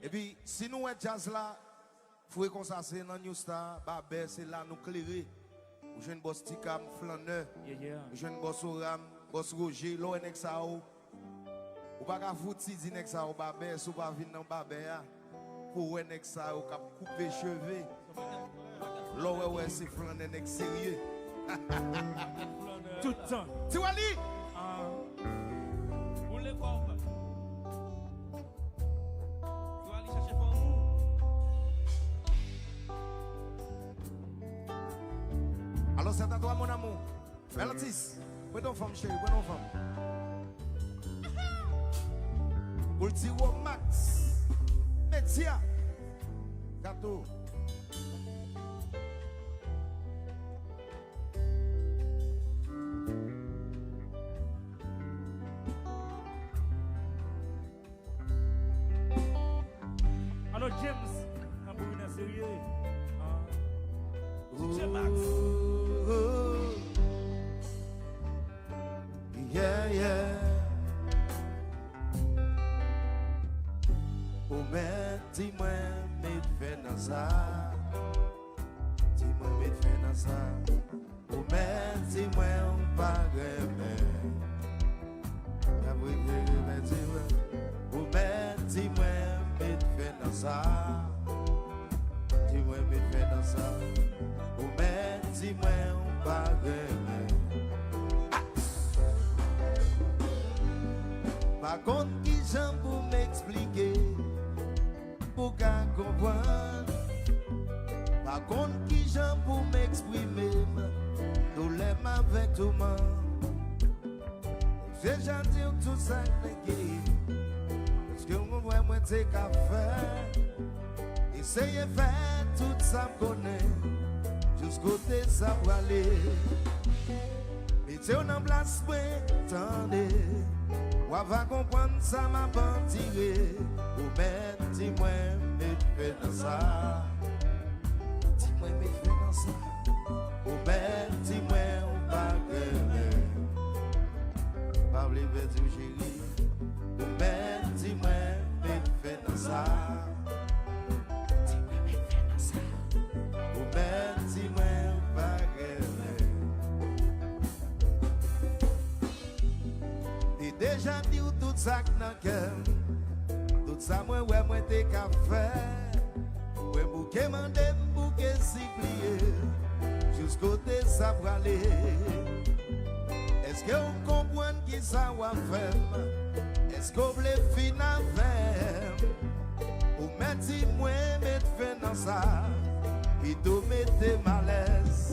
Et puis, si nous sommes jazz là, il faut qu'on s'asseye dans New Star, Babé, c'est là nous clairer. Ou jeune boss Tikam, Flaneur, ou jeune boss Oram, boss Roger, l'ONXAO. Ou pas qu'à foutre si dit Nexao Babé, si ou pas venir dans Babé, pour ONXAO, qui a coupé cheveux. L'OE, ouais, c'est Flaneur, sérieux. Tout le temps. Tu vois, lui? Pour les corps. Tu vas aller chercher pour nous. Alors c'est à toi mon amour. Mélantis, où est ton femme chérie, où est ton femme? Ultimo Max, Metia, Gâteau. Alors James, quand vous venez sérieux, DJ Max. Yeah, yeah. Ou men, dis-moi, mais fais dans ça. Dis-moi, mais fais dans ça. Ou men, dis-moi, on pas remet. Ou men, dis-moi, mais fais dans ça. Dis-moi, mais fais dans ça. Ou men, dis-moi, on pas remet. Par contre, qui j'en pour m'expliquer, pour qu'à comprendre. Par contre, qui j'en pour m'exprimer, nous l'aime avec tout le monde. J'ai déjà dit tout ça, parce que moi, c'est qu'à faire. Essayez de faire tout ça, connaît, jusqu'au côté ça pour aller. Mais c'est en place, attendez. Ou va comprendre ça m'a pas tiré. Ou ben dis-moi mais fais dans ça. Dis-moi mais fais dans ça. Ou ben dis-moi on va gagner. Pas oublier dire chérie. Ou ben dis-moi mais fais dans ça. Dis-moi mais fais dans ça. Ou ben dis-moi on va gagner. Déjà dit tout ça dans cœur. Tout ça moi ouais moi t'es qu'à faire. Ouais bouquet mandé bouquet siplier. Jusqu'au côté ça pour aller. Est-ce que vous comprenez qui ça va faire? Est-ce que vous voulez finir faire? Ou mettez moi mettre fin dans ça. Et tout mettez malaise.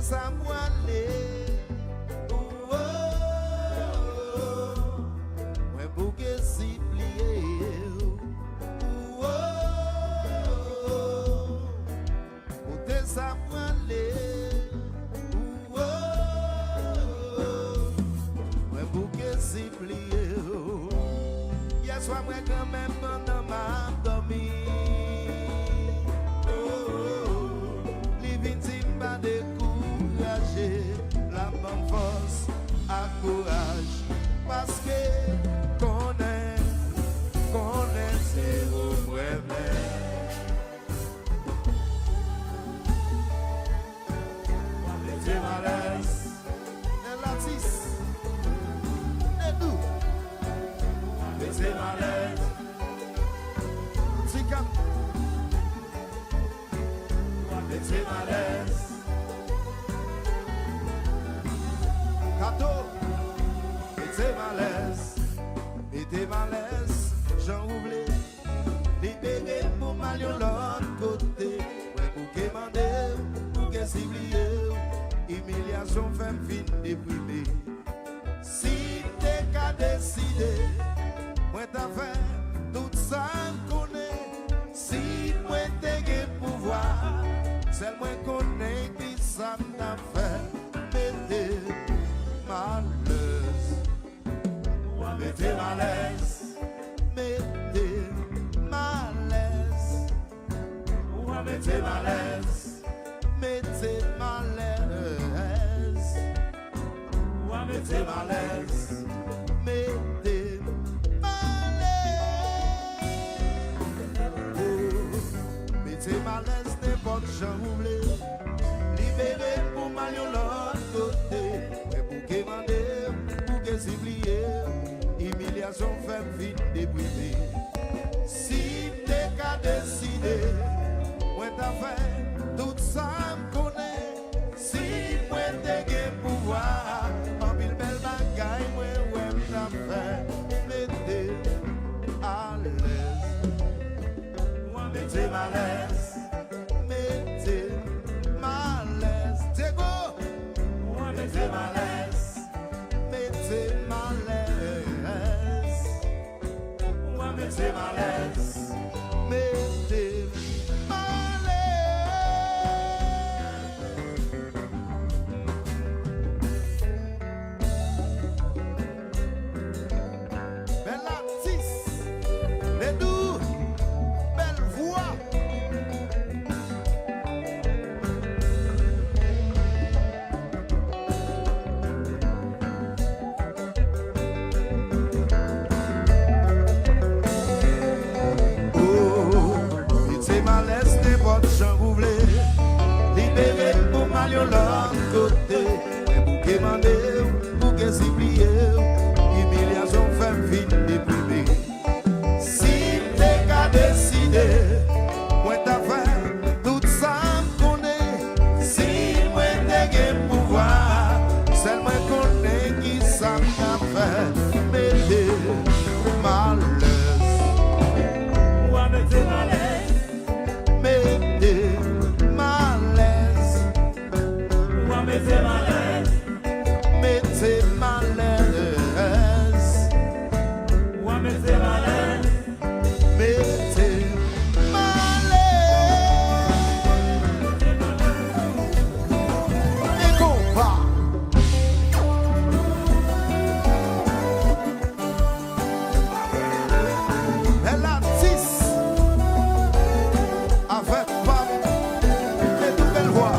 Ça pour aller, ouais bouquet si plié, côté ça pour aller, ouais bouquet si plié. Hier soir moi quand même pendant ma dormi. La bonne force à courage parce que connaît c'est au vrai. C'est malaise, et l'atis, et tout. C'est malaise, c'est comme. C'est malaise. Kato, mettez malaise, j'en oublie. Libéré pour mal l'autre côté. Ouais, pour quémander, pour qu'elle s'oublier. Humiliation fait fin déprimé. Si t'es qu'à décider, moi t'as fait tout ça connaît. Si moi t'es qu'à pouvoir, c'est moi connais qui ça m'a fait. Mettez malaise, mettez malaise, mettez malaise, mettez malaise, mettez malaise, mettez malaise, mettez mettez mal à l'aise, mettez mal à l'aise. Mettez mal à l'aise, n'importe j'en voulez. Libéré pour mal l'autre côté. Mais pour que demander, pour que s'oublier, humiliation fait vite débrouiller. Si t'es qu'à décider, moi t'as fait tout ça me connaît. Si moi t'es qu'à pouvoir, en mille belles bagailles, moi t'as fait. Mettez à l'aise, mettez mal à l'aise, mettez mal à l'aise. T'es go, mettez mal à l'aise, mettez mal à l'aise. Mettez mal à l'aise, mettez mal à l'aise. Belle artiste, les doux, belle voix. Libéré pour mal l'autre côté. Mais pour que demander, pour que s'oublier, humiliation fait vite déprimer. Si t'es qu'à décider, moi t'as fait tout ça me connaît. Si moi t'es qu'à pouvoir, c'est moi connais qui ça m'a fait. Mettez mal à l'aise, mettez mal à l'aise, mettez mettez mal à l'aise, mettez mal à l'aise, mettez mal à l'aise, mettez mal à l'aise. Et combat. Elle a 10 avec pas les deux belles voix.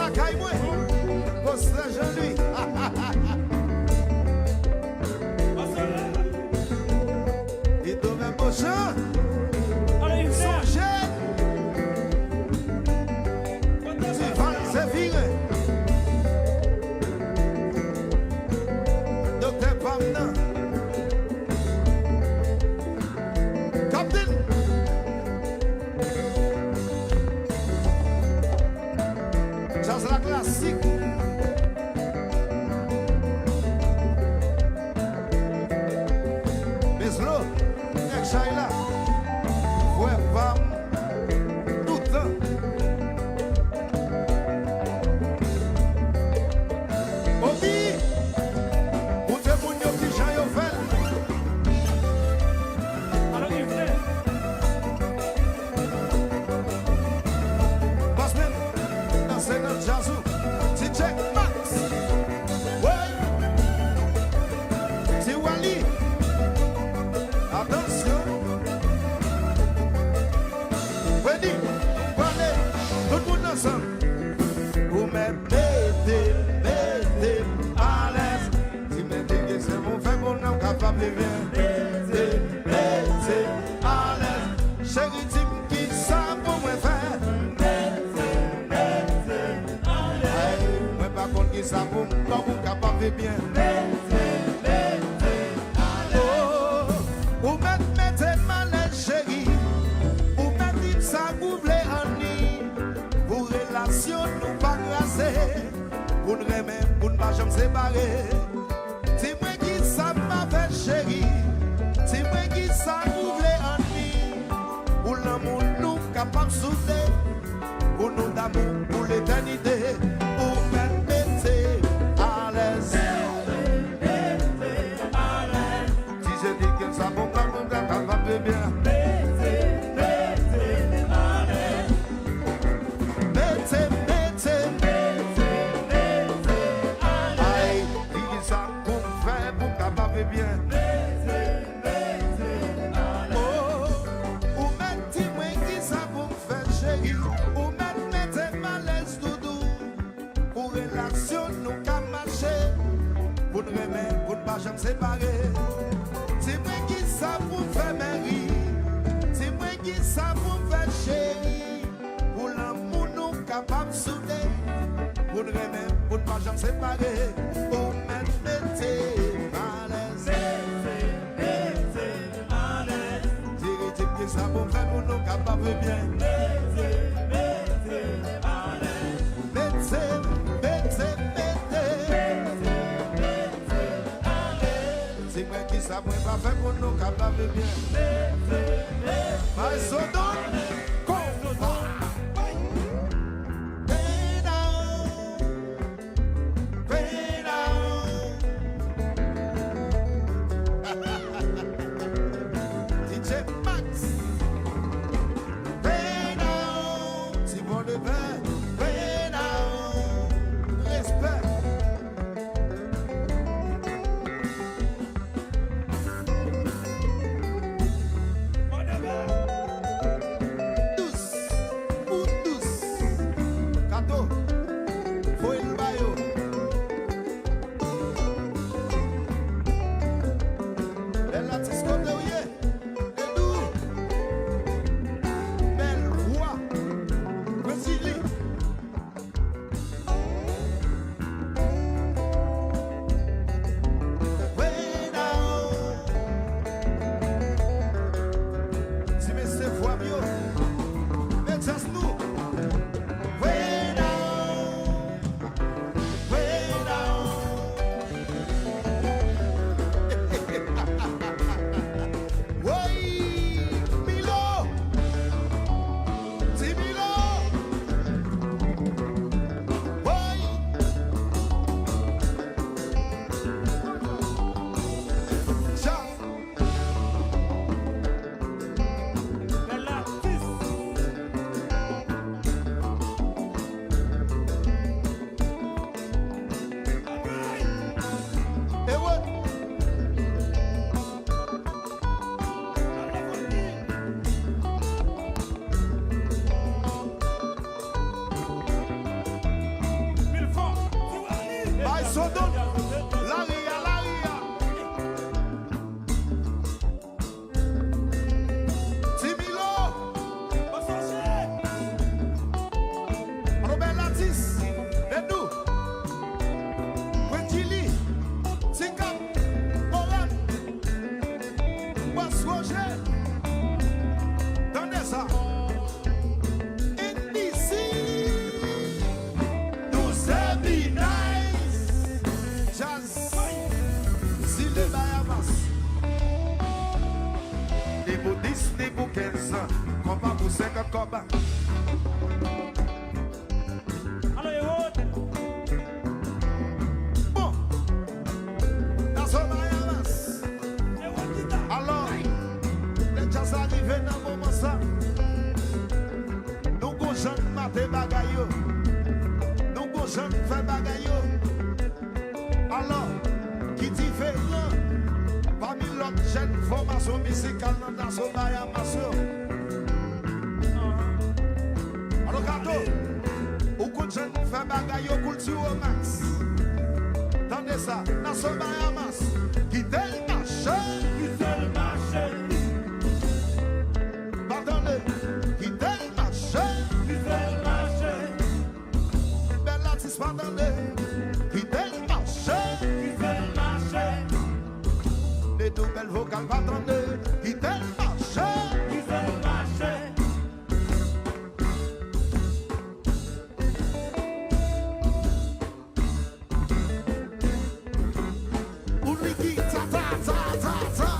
la caille, moi. Poste Jean-Louis. Et tout même beau chant. Songez. Tu vas se virer. Docteur Pamna. Captain. Ça c'est la classique. Meslo, nek Shaila. Ouais, Pam. Tout le temps. Obi, où te moun yo petit Jean yo fait. Alors, il venait. Passe même dans 50 jazzou. Si check Max. Ouais. Si Wally. Attention. Wendy, parlez. Tout le monde ensemble. Vous me mettez à l'aise. Si mettez que c'est mon fait, mon nom capable de bien. Mettez à l'aise. Chérie, dis-moi qui ça pour me faire. Moi par contre qui ça pour me capable de bien. Oh, ou mettez mal chérie. Ou mettez ça vous voulez en ni. Pour relation nous pas grasser. Pour nous remettre, pour ne pas jamais séparer. C'est moi qui ça m'a fait chérie. C'est moi qui ça vous voulez en ni. Pour l'amour nous capable de souder. Pour nous d'amour, pour l'éternité. Pour mettre à l'aise. Si je dis que ça bon pas mon gars capable de bien. Aïe, dis ça pour faire pour capable de bien. Oh, ou mettez moi qui ça pour me faire chérie. Ou mettez ma laisse doudou. Pour relation nous qu'à marcher. Pour nous remettre, pour ne pas jamais séparer. C'est moi qui ça pour me faire mairie. C'est moi qui ça pour me faire chérie. Pour l'amour nous capable de souder. Pour nous remettre, pour ne pas jamais séparer. Pour mettez à l'aise. Dis que ça pour me faire pour nous capable de bien. C'est moi qui ça pour pas faire pour nous capable de bien. Mais Sodom, combat. DJ Max. Si bon de pain, respect. coba. Alors, et autres. Bon, dans son avance. Et autres, Alors, les gens arrivent dans le moment ça. Nous goujons mater bagayo. Nous goujons faire bagayo. Alors, qui différent parmi l'autre jeune formation musicale dans son avance. Alors, gâteau, ou qu'on jeune fait bagayo culture au max. Tendez ça, dans son avance. Qui tel marché. qui fait le marché. Pardonnez, qui tel marché. Qui fait le marché. Belle artiste, pardonnez, qui tel marché. Qui fait le marché. Les deux belles vocales, pardonnez, qui tel marché. Qui fait le marché. Ou lui qui ta ta ta ta ta.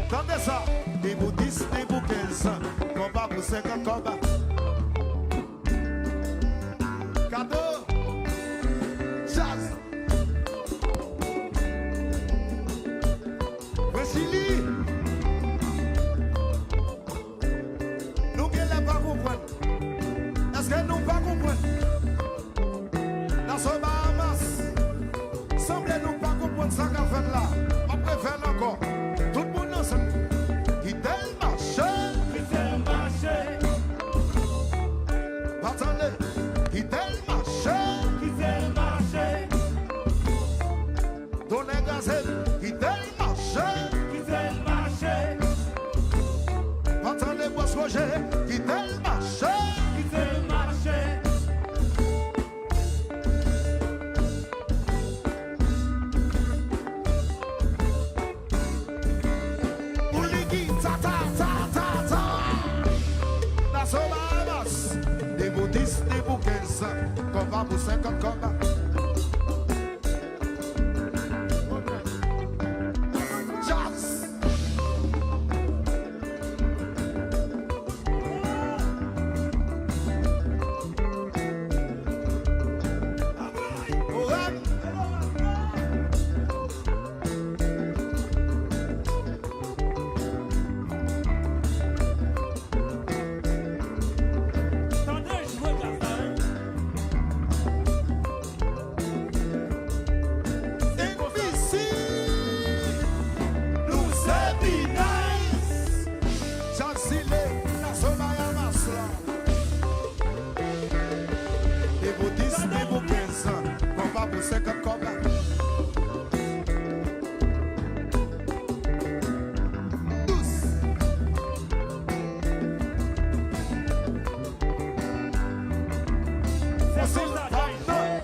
Tendez ça, des bouts 10, des bouts 15, combat pour 50 combats. Cadeau, jazz. Wesley, nous qui ne pas comprendre. Est-ce que nous pas comprendre? Dans ce Bahamas, semblez-nous pas comprendre ça qu'a fait là. On préfère encore. Tout le monde ensemble. Qui tel marché? Qui fait le marché. Attendez. Qui tel marché? Qui fait le marché. Donnez gazelle. Qui tel marché? Qui fait le marché. Attendez, moi Roger. Qui tel marché? Qui fait le marché. Pour les qui ta ta ta ta ta. Dans ce Bahamas. Des bouts 10, des bouts 15. Combat pour 50 combats. Jazz. Oran. Tendez, je veux dire ça. NBC. Nous c'est be nice. Jazz-il-est dans ce Bahamas là. Des bouts 10, des bouts 15. Combat pour 50 combats. Tous. C'est Voici comme le ça, pardon.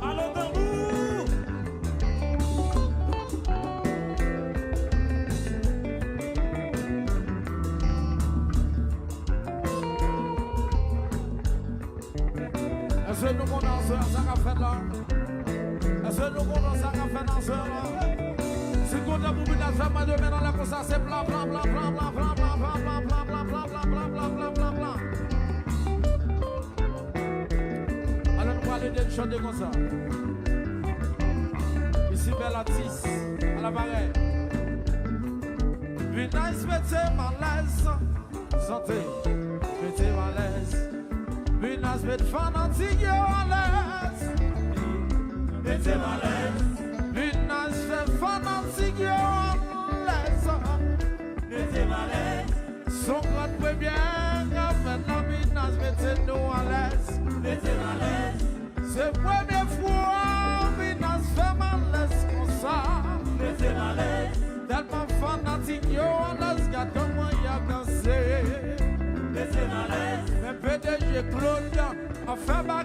Allô, tambour. Est-ce que nous connaissons ça qu'a fait là? Est-ce que nous connaissons ça qu'a fait dans ce là? Si qu'on a pour la femme de maintenant là comme ça c'est blanc blanc blanc blanc blanc blanc blanc blanc blanc blanc blanc blanc blanc blanc blanc blanc blanc. Alors nous allons aller chanter comme ça. Ici belle artiste à la barrière. Une nice mettez malaise, santé, mettez malaise. Une nice mettez fanatique à l'aise, Mettez ma l'aise. une nice fait fanatique à l'aise. Mettez ma l'aise. Son grand premier, avec la menace, mettez-nous à l'aise. Mettez ma l'aise. C'est la première fois, menace fait malaise comme ça. Mettez ma l'aise. Tellement fanatique, yo, à l'aise, gars, comment y a cassé. Mettez ma l'aise. Mais PDG Claude, a fait bagarre.